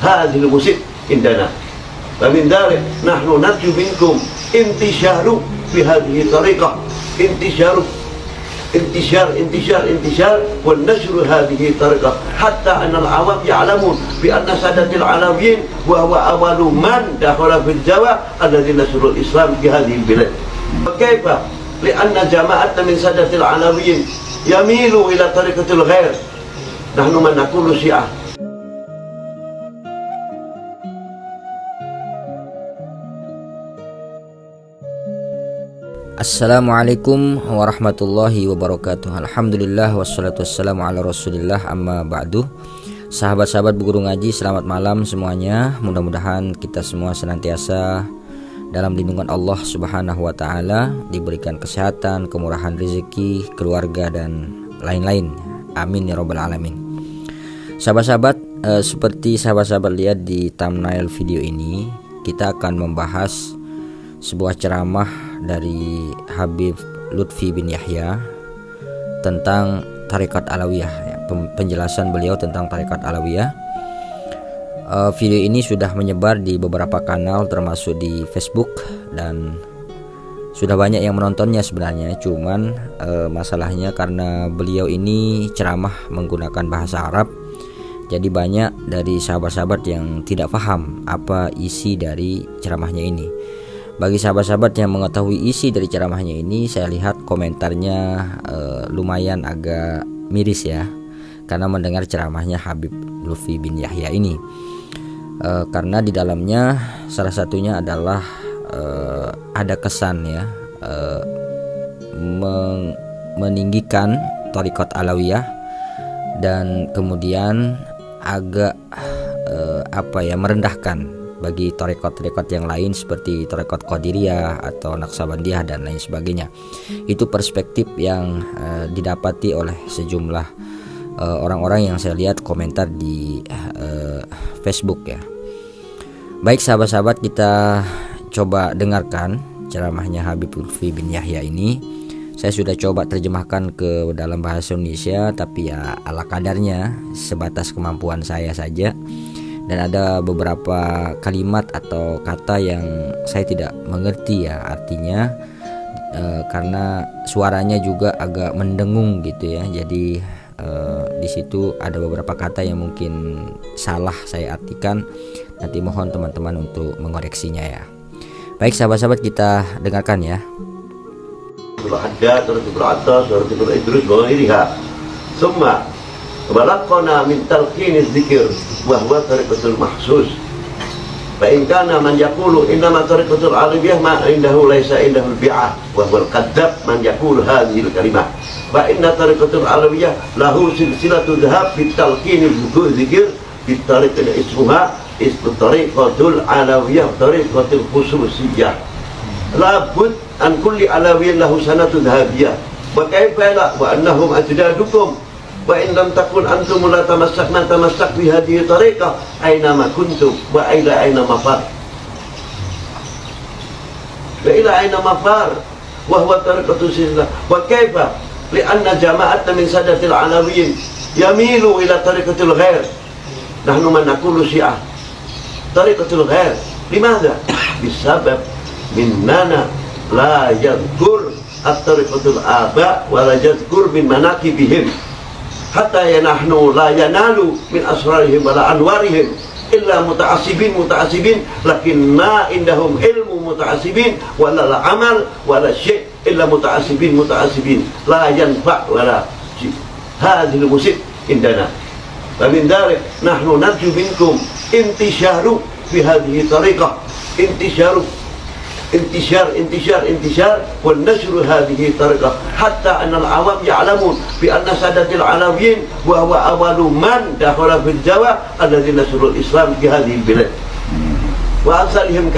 هذه المصيبة عندنا. فمن ذلك نحن نرجو منكم انتشار في هذه الطريقة، انتشار والنشر هذه الطريقة حتى أن العوام يعلمون بأن سادة العلويين وهو أول من دخل في الجوى الذي نشر الإسلام في هذه البلاد. وكيف؟ لأن جماعة من سادة العلويين يميل إلى طريقة الغير. نحن من نقول شيعة. Assalamualaikum warahmatullahi wabarakatuh. Alhamdulillah wassalatu wassalamu ala rasulillah, amma ba'du. Sahabat-sahabat Guru Ngaji, selamat malam semuanya. Mudah-mudahan kita semua senantiasa dalam lindungan Allah subhanahu wa ta'ala, diberikan kesehatan, kemurahan rezeki, keluarga dan lain-lain. Amin ya rabbal alamin. Sahabat-sahabat, seperti sahabat-sahabat lihat di thumbnail video ini, kita akan membahas sebuah ceramah dari Habib Lutfi bin Yahya tentang Tarekat Alawiyah, penjelasan beliau tentang Tarekat Alawiyah. Video ini sudah menyebar di beberapa kanal termasuk di Facebook dan sudah banyak yang menontonnya sebenarnya. Cuman masalahnya karena beliau ini ceramah menggunakan bahasa Arab, jadi banyak dari sahabat-sahabat yang tidak paham apa isi dari ceramahnya ini. Bagi sahabat-sahabat yang mengetahui isi dari ceramahnya ini, saya lihat komentarnya lumayan agak miris ya, karena mendengar ceramahnya Habib Lutfi bin Yahya ini. Karena di dalamnya salah satunya adalah ada kesan ya, meninggikan Tarekat Alawiyah dan kemudian agak merendahkan bagi tarekat-tarekat yang lain seperti tarekat Qadiriyah atau Naqsabandiyah dan lain sebagainya. Itu perspektif yang didapati oleh sejumlah orang-orang yang saya lihat komentar di Facebook ya. Baik sahabat-sahabat, kita coba dengarkan ceramahnya Habib Lutfi bin Yahya ini. Saya sudah coba terjemahkan ke dalam bahasa Indonesia, tapi ya ala kadarnya, sebatas kemampuan saya saja. Dan ada beberapa kalimat atau kata yang saya tidak mengerti ya artinya, karena suaranya juga agak mendengung gitu ya. Jadi di situ ada beberapa kata yang mungkin salah saya artikan. Nanti mohon teman-teman untuk mengoreksinya ya. Baik sahabat-sahabat, kita dengarkan ya. ولقنا من تلقين الذكر وهو طريقة المحسوس فإن كان من يقول إنما طريقة العربية ما عنده ليس عنده البيعة وهو الكذاب من يقول هذه الكلمة فإن طريقة العربية له سلسلة ذهاب في التلقين الذكر بالطريقة اسمها طريقة العلوية طريقة الخصوصية لابد أن كل علوي له سنة ذهبية وكيف لا وأنهم أجدادكم وإن لم تكن أنتم لا تمسك بهذه الطريقة أينما كنتم وإلى أين مفر وهو طريقة السنة. وكيف؟ لأن جماعة من سادة العلويين يميل إلى طريقة الغير. نحن من نقول شيعة طريقة الغير. لماذا؟ بسبب مننا لا يذكر الطريقة الآباء ولا يذكر من مناكبهم حتى نحن لا ينال من أسرارهم ولا أنوارهم إلا متعصبين لكن ما عندهم علم متعصبين ولا العمل ولا شيء إلا متعصبين لا ينفع ولا شيء. هذه المصيبة عندنا. فمن ذلك نحن نرجو منكم انتشار في هذه الطريقة انتشار والنشر هذه الطريقة حتى أن العوام يعلمون بأن سادة العلويين وهو أول من دخل في الجوى الذي نشر الإسلام في هذه البلاد وأمثالهم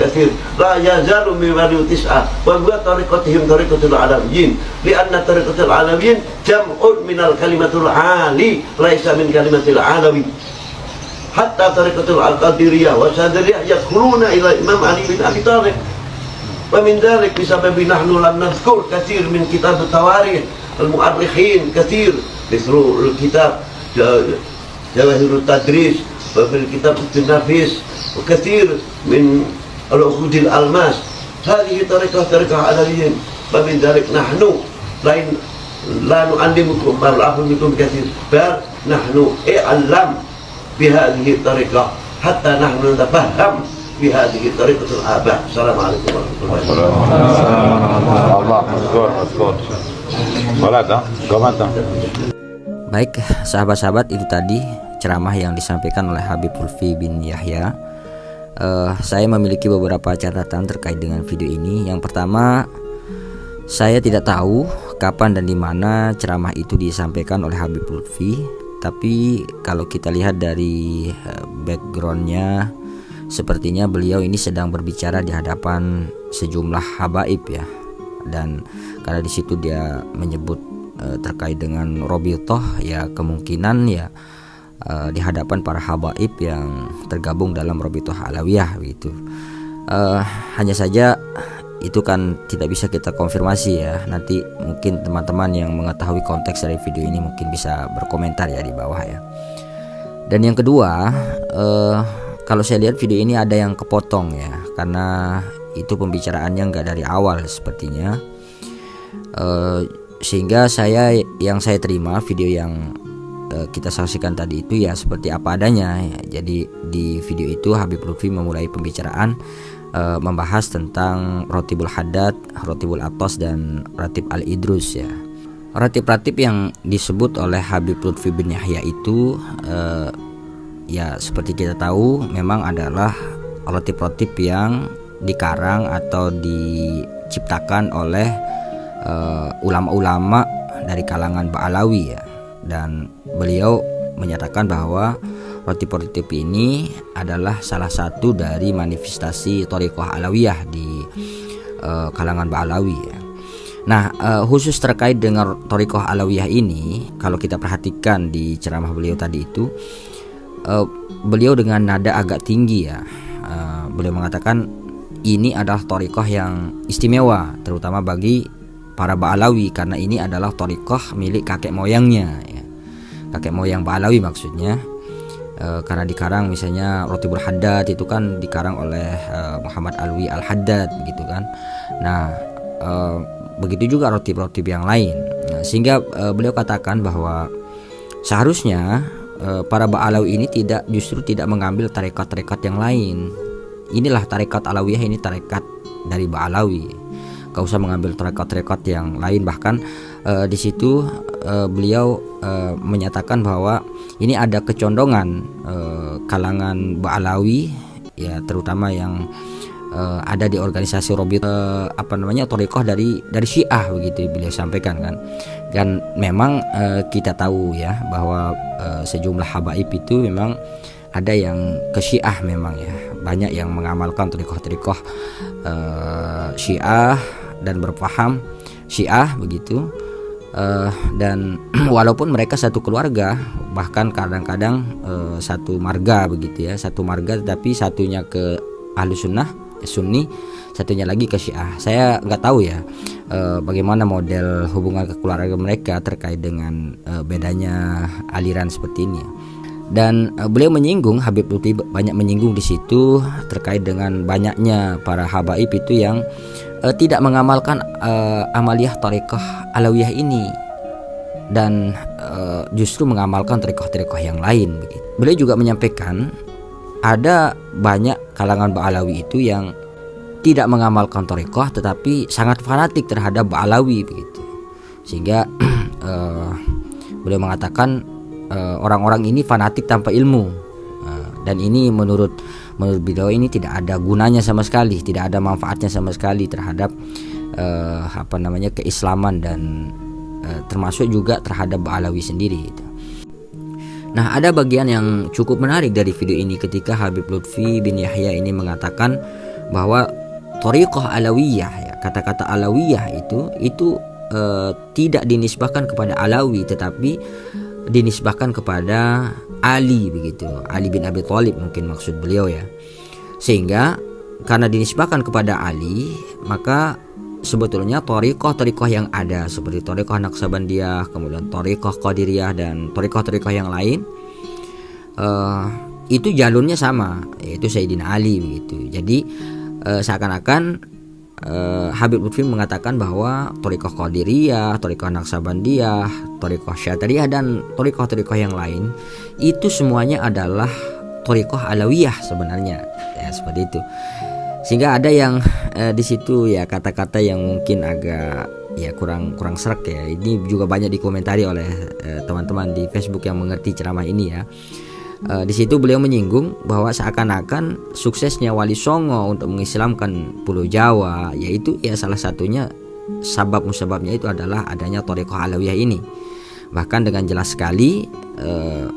كثير لا يزال من بني تسعة وهو طريقتهم طريقة العلويين لأن طريقة العلويين جمع من الكلمة العالي ليس من كلمة العلوي. حتى طريقة القادرية والشاذلية يدخلون إلى الإمام علي بن أبي طالب. ومن ذلك بسبب نحن لم نذكر كثير من كتاب التواريخ المؤرخين كثير مثل الكتاب جواهر التدريس وفي الكتاب النفيس وكثير من العقود الألماس. هذه طريقة علويين. فمن ذلك نحن لا نعلمكم بل نعلمكم كثير، بل نحن اعلم بهذه الطريقة حتى نحن نتفهم بهذه طريقة الآباء. السلام عليكم ورحمة الله وبركاته. Allah, maskor. Baik, sahabat-sahabat, itu tadi ceramah yang disampaikan oleh Habib Lutfi bin Yahya. Saya memiliki beberapa catatan terkait dengan video ini. Yang pertama, saya tidak tahu kapan dan di mana ceramah itu disampaikan oleh Habib Lutfi. Tapi kalau kita lihat dari backgroundnya, sepertinya beliau ini sedang berbicara di hadapan sejumlah habaib ya. Dan karena di situ dia menyebut terkait dengan Robitoh, ya kemungkinan ya di hadapan para habaib yang tergabung dalam Robitoh Alawiyah begitu. Hanya saja itu kan tidak bisa kita konfirmasi ya. Nanti mungkin teman-teman yang mengetahui konteks dari video ini mungkin bisa berkomentar ya di bawah ya. Dan yang kedua, kalau saya lihat video ini ada yang kepotong ya, karena itu pembicaraannya nggak dari awal sepertinya. Sehingga yang saya terima video yang kita saksikan tadi itu ya seperti apa adanya ya. Jadi di video itu Habib Lutfi memulai pembicaraan membahas tentang Ratibul Haddad, Ratibul Atos, dan Ratib Al-Idrus ya. Ratib-ratib yang disebut oleh Habib Lutfi bin Yahya itu ya seperti kita tahu memang adalah ratib-ratib yang dikarang atau diciptakan oleh ulama-ulama dari kalangan Ba'alawi ya. Dan beliau menyatakan bahwa ratib-ratib ini adalah salah satu dari manifestasi Thariqah Alawiyah di kalangan Ba'alawi ya. Nah, khusus terkait dengan Thariqah Alawiyah ini, kalau kita perhatikan di ceramah beliau tadi itu, beliau dengan nada agak tinggi ya. Beliau mengatakan ini adalah thariqah yang istimewa terutama bagi para Ba'alawi, karena ini adalah thariqah milik kakek moyangnya ya. Kakek moyang Ba'alawi maksudnya. Karena dikarang misalnya Ratibul Haddad itu kan dikarang oleh Muhammad Alwi Al-Haddad begitu kan. Nah, begitu juga ratib-ratib yang lain. Nah, sehingga beliau katakan bahwa seharusnya para Ba'alawi ini justru tidak mengambil tarekat-tarekat yang lain. Inilah tarekat Alawiyah, ini tarekat dari Ba'alawi. Gak usah mengambil tarekat-tarekat yang lain. Bahkan di situ beliau menyatakan bahwa ini ada kecondongan kalangan Ba'alawi ya, terutama yang ada di organisasi Robit thariqah dari Syiah begitu beliau sampaikan kan. Dan memang kita tahu ya bahwa sejumlah habaib itu memang ada yang ke Syiah memang ya. Banyak yang mengamalkan thariqah Syiah dan berpaham Syiah begitu. Dan walaupun mereka satu keluarga, bahkan kadang-kadang satu marga begitu ya, satu marga, tetapi satunya ke Ahlus Sunnah Sunni, satunya lagi ke Syiah. Saya nggak tahu ya bagaimana model hubungan kekeluargaan mereka terkait dengan bedanya aliran seperti ini. Dan beliau menyinggung, Habib Lutfi banyak menyinggung di situ terkait dengan banyaknya para habaib itu yang tidak mengamalkan amaliyah thariqah Alawiyah ini dan justru mengamalkan thariqah-thariqah yang lain begitu. Beliau juga menyampaikan ada banyak kalangan Ba'alawi itu yang tidak mengamalkan thariqah tetapi sangat fanatik terhadap Ba'alawi begitu. Sehingga beliau mengatakan orang-orang ini fanatik tanpa ilmu. Dan ini menurut beliau ini tidak ada gunanya sama sekali, tidak ada manfaatnya sama sekali terhadap keislaman dan termasuk juga terhadap Ba'alawi sendiri gitu. Nah, ada bagian yang cukup menarik dari video ini ketika Habib Lutfi bin Yahya ini mengatakan bahwa thariqah Alawiyah ya, kata-kata Alawiyah itu tidak dinisbahkan kepada Alawi tetapi dinisbahkan kepada Ali begitu. Ali bin Abi Thalib mungkin maksud beliau ya. Sehingga karena dinisbahkan kepada Ali, maka sebetulnya thariqah yang ada seperti thariqah Naqsabandiyah, kemudian thariqah Qadiriyah dan thariqah yang lain itu jalurnya sama, yaitu Sayyidina Ali begitu. Jadi seakan-akan Habib Lutfi mengatakan bahwa Thariqah Qadiriyah, Thariqah Naqsabandiyah, Thariqah Syadzaliyah dan Thariqah-thariqah yang lain itu semuanya adalah Thariqah Alawiyah sebenarnya, ya seperti itu. Sehingga ada yang di situ ya kata-kata yang mungkin agak ya kurang serak ya. Ini juga banyak dikomentari oleh teman-teman di Facebook yang mengerti ceramah ini ya. Di situ beliau menyinggung bahwa seakan-akan suksesnya Wali Songo untuk mengislamkan Pulau Jawa, yaitu ya salah satunya musababnya itu adalah adanya Thariqah Alawiyah ini. Bahkan dengan jelas sekali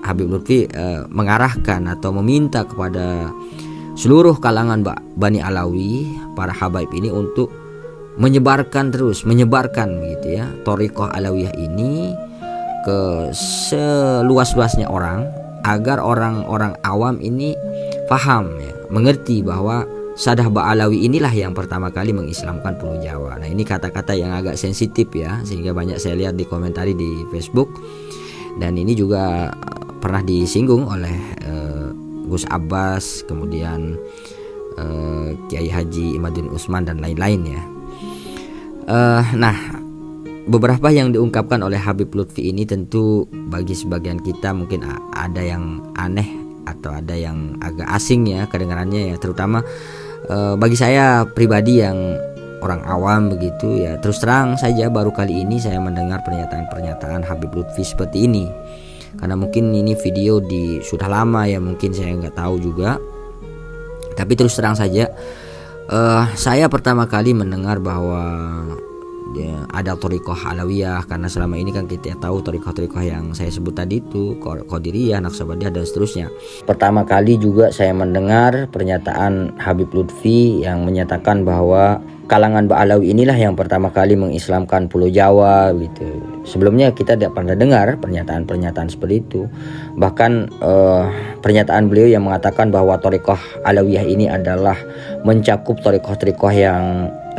Habib Lutfi mengarahkan atau meminta kepada seluruh kalangan Bani Alawi, para habaib ini untuk menyebarkan begitu ya Thariqah Alawiyah ini ke seluas-luasnya orang, agar orang-orang awam ini paham ya, mengerti bahwa Sadah Ba'alawi inilah yang pertama kali mengislamkan Pulau Jawa. Nah, ini kata-kata yang agak sensitif ya, sehingga banyak saya lihat dikomentari di Facebook. Dan ini juga pernah disinggung oleh Gus Abbas, kemudian Kiai Haji Imaduddin Utsman dan lain-lain ya. Nah, beberapa yang diungkapkan oleh Habib Lutfi ini tentu bagi sebagian kita mungkin ada yang aneh atau ada yang agak asing ya kedengarannya ya, terutama bagi saya pribadi yang orang awam begitu ya. Terus terang saja baru kali ini saya mendengar pernyataan Habib Lutfi seperti ini, karena mungkin ini video sudah lama ya, mungkin saya nggak tahu juga. Tapi terus terang saja saya pertama kali mendengar bahwa ada Thariqah Alawiyah, karena selama ini kan kita tahu Thariqah-thariqah yang saya sebut tadi itu Qadiriyah, Naqsabandiyah dan seterusnya. Pertama kali juga saya mendengar pernyataan Habib Lutfi yang menyatakan bahwa kalangan Ba'alawi inilah yang pertama kali mengislamkan Pulau Jawa gitu. Sebelumnya kita tidak pernah dengar pernyataan-pernyataan seperti itu. Bahkan pernyataan beliau yang mengatakan bahwa Thariqah Alawiyah ini adalah mencakup Thariqah-thariqah yang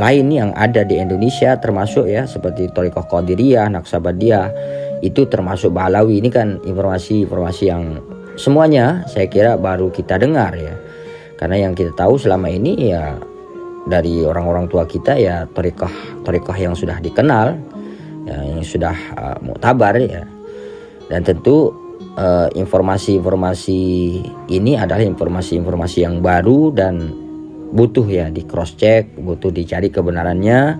lain yang ada di Indonesia, termasuk ya seperti Thariqah Qadiriyah, Naqsabandiyah, itu termasuk Ba'alawi. Ini kan informasi yang semuanya saya kira baru kita dengar ya, karena yang kita tahu selama ini ya dari orang-orang tua kita ya Thariqah yang sudah dikenal ya, yang sudah muktabar ya. Dan tentu informasi-informasi ini adalah informasi-informasi yang baru dan butuh ya di cross check, butuh dicari kebenarannya,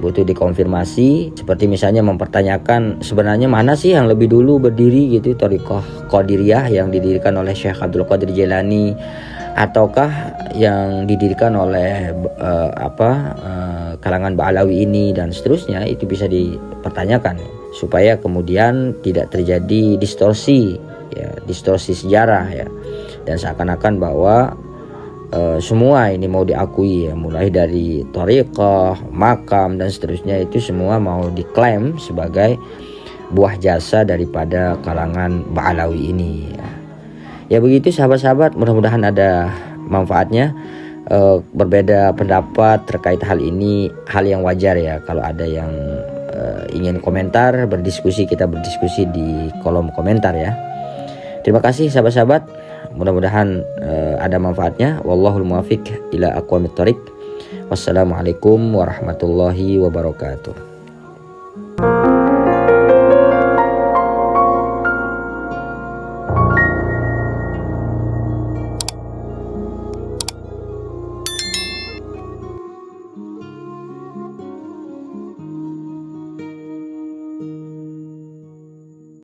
butuh dikonfirmasi. Seperti misalnya mempertanyakan sebenarnya mana sih yang lebih dulu berdiri gitu, Thariqah Qadiriyah yang didirikan oleh Syekh Abdul Qadir Jailani ataukah yang didirikan oleh kalangan Ba'alawi ini dan seterusnya. Itu bisa dipertanyakan supaya kemudian tidak terjadi distorsi sejarah ya, dan seakan-akan bahwa semua ini mau diakui ya, mulai dari thariqah, makam dan seterusnya, itu semua mau diklaim sebagai buah jasa daripada kalangan Ba'alawi ini ya. Ya begitu sahabat-sahabat, mudah-mudahan ada manfaatnya. Berbeda pendapat terkait hal ini hal yang wajar ya. Kalau ada yang ingin komentar, kita berdiskusi di kolom komentar ya. Terima kasih sahabat-sahabat. Mudah-mudahan ada manfaatnya. Wallahul muwaffiq ila aqwamit thoriq. Wassalamualaikum warahmatullahi wabarakatuh.